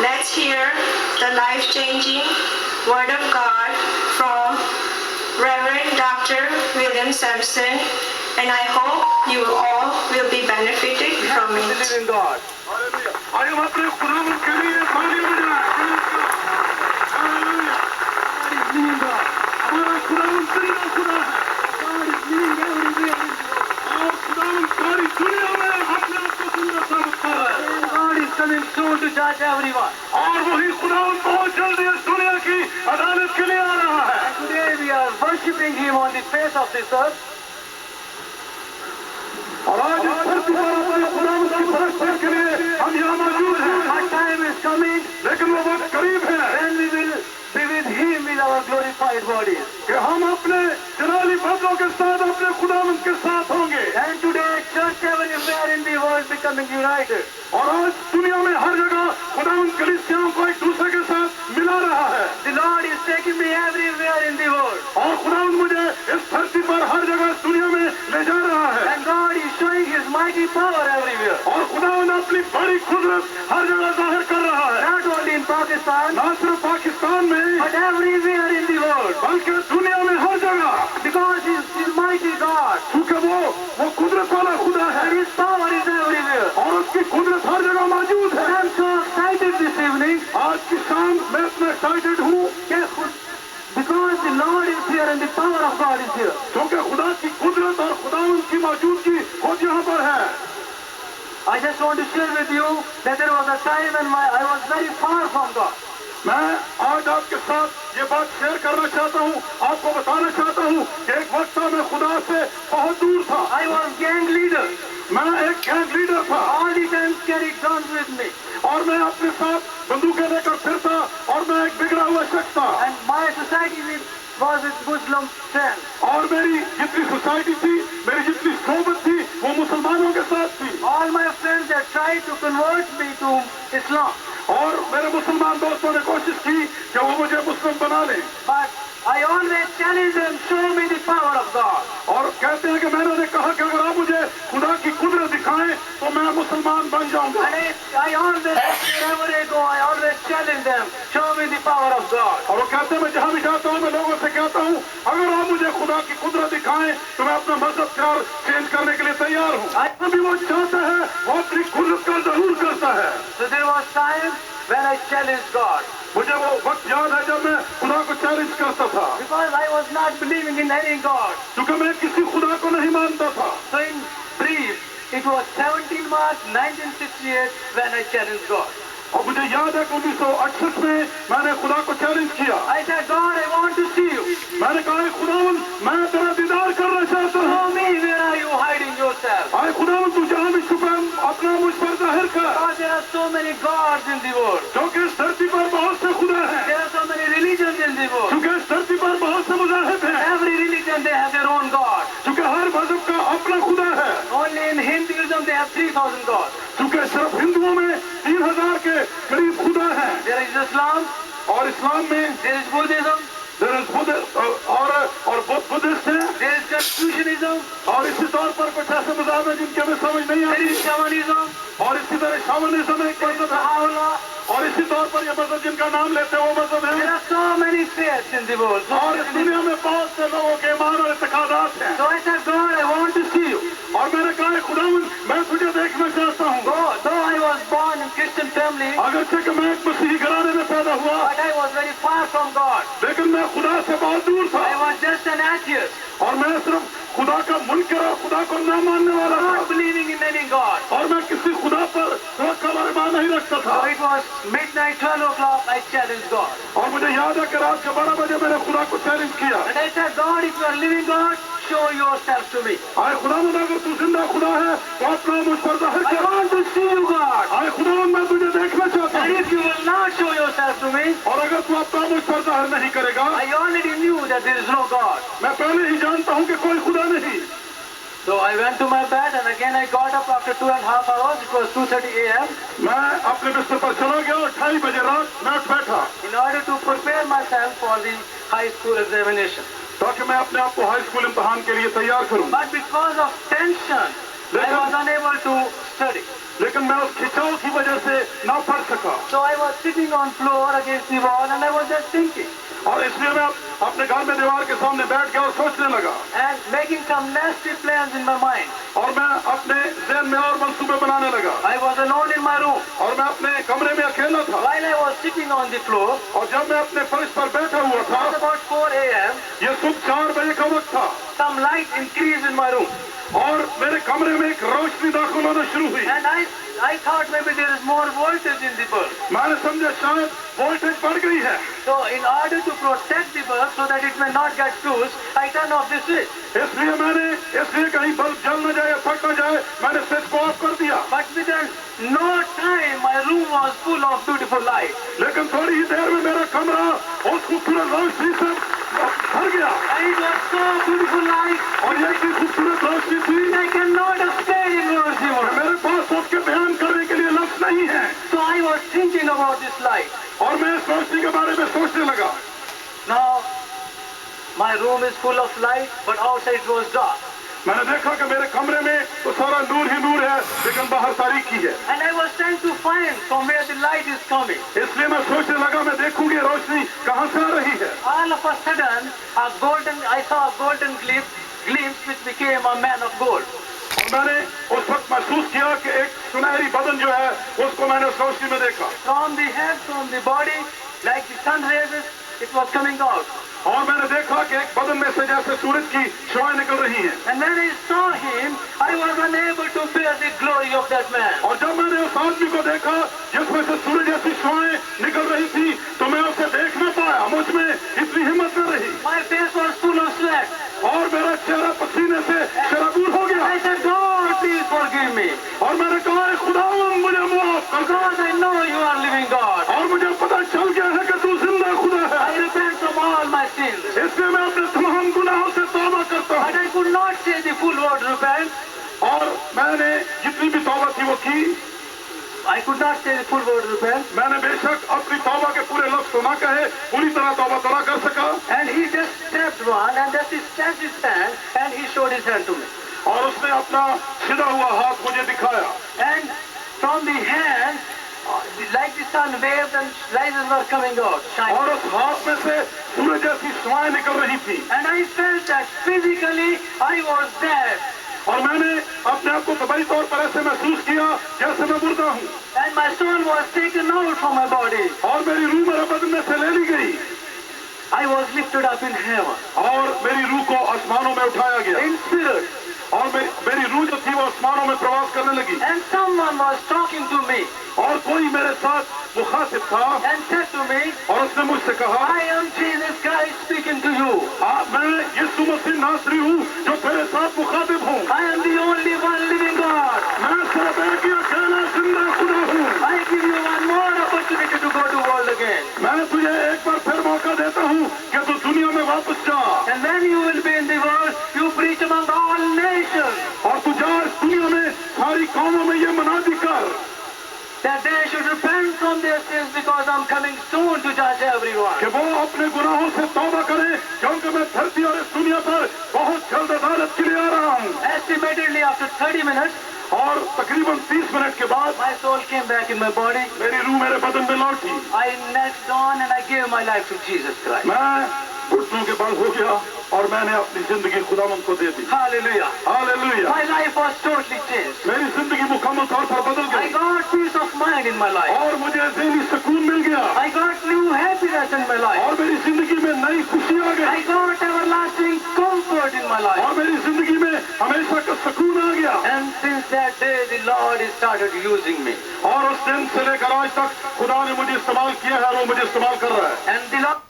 Let's hear the life-changing Word of God from Reverend Dr. William Sampson, and I hope you all will be benefited from it. Living God. आइए हम अपने खुदावंद के लिए तालियां बजाएं। God is living God. हमारा खुदावंद सच्चा खुदा है। God is living everywhere. और खुदावंद सारी दुनिया में अपने आप को सुंदर साबित कर रहा है। God is coming soon to judge everyone. और वही खुदावंद बहुत जल्दी इस दुनिया की अदालत के लिए आ रहा है। And today we are worshiping Him on the face of this earth. और आज इस धरती पर अपने खुदावंद की परस्पर के लिए हम यहाँ मौजूद हैं। Our time is coming, लेकिन वो वक्त करीब है। When we will be with Him in our glorified bodies. कि हम अपने जलाली बदलों के साथ अपने खुदावंद के साथ होंगे। And today church everywhere in the world becoming united. और आज दुनिया में हर जगह खुदावंद कलीसियाओं को एक दूसरे के साथ मिला रहा है। The Lord is taking me everywhere in the world. और खुदावंद मुझे इस धरती पर हर जगह दुनिया में ले जा रहा है। And God is showing His mighty power everywhere. और खुदावंद अपनी बड़ी कुदरत हर जगह जाहिर कर रहा है। Not only in Pakistan, न सिर्फ पाकिस्तान में, but everywhere in the world. बल्कि दुनिया में हर जगह। Because He is mighty God. क्योंकि वो कुदरत वाला खुदा है। And His power is everywhere. और उसकी कुदरत हर जगह मौजूद है। I'm so excited this evening. आज की शाम मैं इतना excited हूँ कि because the Lord is here and the power of God is here. क्योंकि खुदा की कुदरत और खुदावंद की मौजूदगी खुद यहाँ पर है। I just want to share with you that there was a time when I was very far from God. मैं आज आपके साथ ये बात शेयर करना चाहता हूँ, आपको बताना चाहता हूँ कि एक वक्त था मैं खुदा से बहुत दूर था। I was gang leader. मैं एक गैंग लीडर था। All the time carried guns with me. और मैं अपने साथ बंदूकें लेकर फिरता और मैं एक बिगड़ा हुआ शख्स था। And my society was with Muslim friends. और मेरी जितनी सोसाइटी थी, मेरी जितनी सोबत थी, वो मुसलमानों के साथ थी। All my friends had tried to convert me to Islam. और मेरे मुसलमान दोस्तों ने कोशिश की कि वो मुझे मुस्लिम बना लें। But I always challenge them, show me the power of God. और कहते हैं कि मैंने उन्हें कहा कि अगर आप मुझे खुदा की कुदरत दिखाएं तो मैं मुसलमान बन जाऊंगा। And I always, wherever I go, I always challenge them, show me the power of God. और वो कहते हैं मैं जहाँ भी जाता हूँ मैं लोगों से कहता हूँ अगर आप मुझे खुदा की कुदरत दिखाएं तो मैं अपना मजहब चेंज करने के लिए तैयार हूँ। अभी वो चाहता है वो अपनी कुदरत का जरूर करता है। So there was time when I challenged God. मुझे वो वक्त याद है जब मैं खुदा को चैलेंज करता था। Because I was not believing in any God. क्योंकि मैं किसी खुदा को नहीं मानता था। So in brief, it was 17 March 1968 when I challenged God. और मुझे याद है कि 1968 में मैंने खुदा को चैलेंज किया। I said, God, I want to see you. मैंने कहा खुदावन मैं तेरा दीदार करना चाहता हूँ। Show me where are you hiding yourself? आए खुदावन तू जहाँ भी छुपा अपना मुझ पर जाहिर कर। Because there are so many gods in the world. क्योंकि इस धरती पर बहुत से खुदा हैं। There are so many religions in the world. क्योंकि इस धरती पर बहुत से मज़ाहिब हैं। Every religion they have their own God. क्योंकि हर मज़हब का अपना खुदा है। Only in Hinduism they have 3,000 gods. क्योंकि सिर्फ हिंदुओं में 3,000 के करीब खुदा हैं। There is Islam. और इस्लाम में there is Buddhism. There is और बुद्धिस्ट हैं। There is Confucianism. और इसी तौर पर कुछ ऐसे मज़हब हैं जिनके हमें समझ नहीं आती। There is Shamanism. और इसी तरह शामनिज्म एक मज़हब है। और इसी तौर पर ये मज़हब जिनका नाम लेते हैं वो मज़हब है। There are so many faiths in the world. और इस दुनिया में बहुत से लोगों के ईमान और इत्तेक़ादात हैं। So I said, God, I want to see you. और मैंने कहा खुदावन मैं तुझे देखना चाहता हूँ। Though I was born in Christian family, अगरचे कि मैं एक मसीही घराने में पैदा हुआ, but I was very far from God. लेकिन मैं खुदा से बहुत दूर था। I was just an atheist. और मैं सिर्फ खुदा का मुनकर और खुदा को न मानने वाला था। Not believing in any God. और मैं किसी खुदा पर तवक्कुल और ईमान नहीं रखता था। So it was midnight 12 o'clock. I challenged God. और मुझे याद है कि रात के 12 बजे मैंने खुदा को चैलेंज किया। And I said, God, if you are living God, show yourself to me. आए खुदावंद अगर तू जिंदा खुदा है तो अपना मुझ पर जाहिर कर। I want to see you, God. आए खुदावंद मैं तुझे देखना चाहता हूँ। And if you will not show yourself to me, और अगर तू अपना मुझ पर जाहिर नहीं करेगा, I already knew that there is no God. मैं पहले ही जानता हूँ कि कोई खुदा नहीं। So I went to my bed and again I got up after 2.5 hours. It was 2:30 a.m. मैं अपने बिस्तर पर चला गया और 2:30 बजे रात मैं उठ बैठा। In order to prepare myself for the high school examination. ताकि मैं अपने आप को हाई स्कूल इम्तिहान के लिए तैयार करूं। But because of tension, I was unable to study. लेकिन मैं उस खिंचाव की वजह से ना पढ़ सका। So I was sitting on floor against the wall and I was just thinking और इसलिए मैं अपने घर में दीवार के सामने बैठ गया और सोचने लगा and making some nasty plans in my mind. और मैं अपने ज़हन में और मंसूबे बनाने लगा I was alone in my room. और मैं अपने कमरे में अकेला था। While I was sitting on the floor, और जब मैं अपने फर्श पर बैठा हुआ it था, was about 4 a.m. ये सुबह 4 बजे का वक्त था Some light increased in my room. और मेरे कमरे में एक रोशनी दाखिल होना शुरू हुई। And I thought maybe there is more voltage in the bulb. मैंने समझा शायद वोल्टेज बढ़ गई है, So in order to protect the bulb so that it may not get fused, I turned off the switch. इसलिए कहीं bulb जल न जाए, फट न जाए, मैंने स्विच को ऑफ कर दिया। But within no time, my room was full of beautiful light. लेकिन थोड़ी ही देर में मेरा कमरा उस खूबसूरत रोशनी से भर गया And it was so beautiful light, और ये इतनी खूबसूरत रोशनी थी I cannot explain in words कि even. मेरे पास उसके बयान करने के लिए लफ्ज नहीं है। So I was thinking about this light. और मैं इस रोशनी के बारे में सोचने लगा। Now, my room is full of light, but outside it was dark. मैंने देखा कि मेरे कमरे में तो सारा नूर ही नूर है, लेकिन बाहर तारीकी है। And I was trying to find from where the light is coming. इसलिए मैं सोचने लगा मैं देखूंगी रोशनी कहाँ से आ रही है। All of a sudden, I saw a golden glimpse which became a man of gold. और मैंने उस वक्त महसूस किया कि एक सुनहरी बदन जो है उसको मैंने उस रोशनी में देखा। From the head, from the body, like the sun rays, it was coming out. और मैंने देखा कि एक बदन में से जैसे सूरज की शुआएं निकल रही हैं। And when I saw him, I was unable to bear the glory of that man. और जब मैंने उस आदमी को देखा जिसमें से सूरज जैसी शुआएं निकल रही थी, तो मैं उसे देख न पाया, मुझ में इतनी हिम्मत न रही My face was full of sweat. और मेरा चेहरा पसीने से शराबूर हो गया। I said, God, please forgive me. और मैंने कहा खुदावन मुझे माफ कर दे। Because I know you are living God. और मुझे पता चल गया है कि तू जिंदा खुदा है। I repent from all my sins. इसलिए मैं अपने तमाम गुनाहों से तौबा करता But हूँ। I could not say the full word repent. और मैंने जितनी भी तौबा थी वो की। I could not say the full word repent. मैंने बेशक अपनी तौबा के पूरे लफ्ज़ तो ना कहे, पूरी तरह तौबा तो ना कर सका। And he just stepped one and just he stretched his hand and he showed his hand to me. और उसने अपना सीधा हुआ हाथ मुझे दिखाया। And from the hand, like the sun waved and rays were coming out, shining. और उस हाथ में से सूरज जैसी शुआएं निकल रही थी। And I felt that physically I was dead. और मैंने अपने आप को तबाही तौर पर ऐसे महसूस किया जैसे मैं मुर्दा हूँ। And my soul was taken out from my body. और मेरी रूह मेरे बदन में से ले ली गई। I was lifted up in heaven. और मेरी रूह को आसमानों में उठाया गया। In spirit. और मेरी रूह जो थी वो आसमानों में प्रवास करने लगी। And someone was talking to me और कोई मेरे साथ मुखातिब था and said to me, और उसने मुझसे कहा, I am Jesus Christ speaking to you. मैं यीशु मसीह नासरी हूँ जो तेरे साथ मुखातिब हूँ। I am the only one living God. मैं सिर्फ एक ही अकेला जिंदा खुदा हूँ। I give you one more opportunity to go to world again. मैं तुझे एक बार फिर मौका देता हूँ कि तू दुनिया में वापस जा। And when you will be in the world, you preach among all nations और तू जा इस दुनिया में सारी कौमों में ये मनादी कर that they should repent from their sins because I'm coming soon to judge everyone. कि वो अपने गुनाहों से तौबा करें, क्योंकि मैं धरती और इस दुनिया पर बहुत जल्द अदालत के लिए आ रहा हूँ। Estimatedly after 30 minutes, और तकरीबन 30 मिनट के बाद my soul came back in my body. मेरी रूह मेरे बदन में लौटी। I knelt down and I gave my life to Jesus Christ. मैं घुटनों के बल हो गया और मैंने अपनी जिंदगी खुदावंद को दे दी। Hallelujah. Hallelujah. My life was totally changed. मेरी जिंदगी मुकम्मल तौर पर बदल I गई got peace of mind in my life. और मुझे ज़हनी सुकून मिल गया I got new happiness in my life. और मेरी जिंदगी में नई खुशी आ I गई got everlasting comfort in my life. और मेरी जिंदगी में हमेशा का सुकून आ गया। And since that day, the Lord has started using me. और उस दिन से लेकर आज तक खुदा ने मुझे इस्तेमाल किया है और वो मुझे इस्तेमाल कर रहा है। And the Lord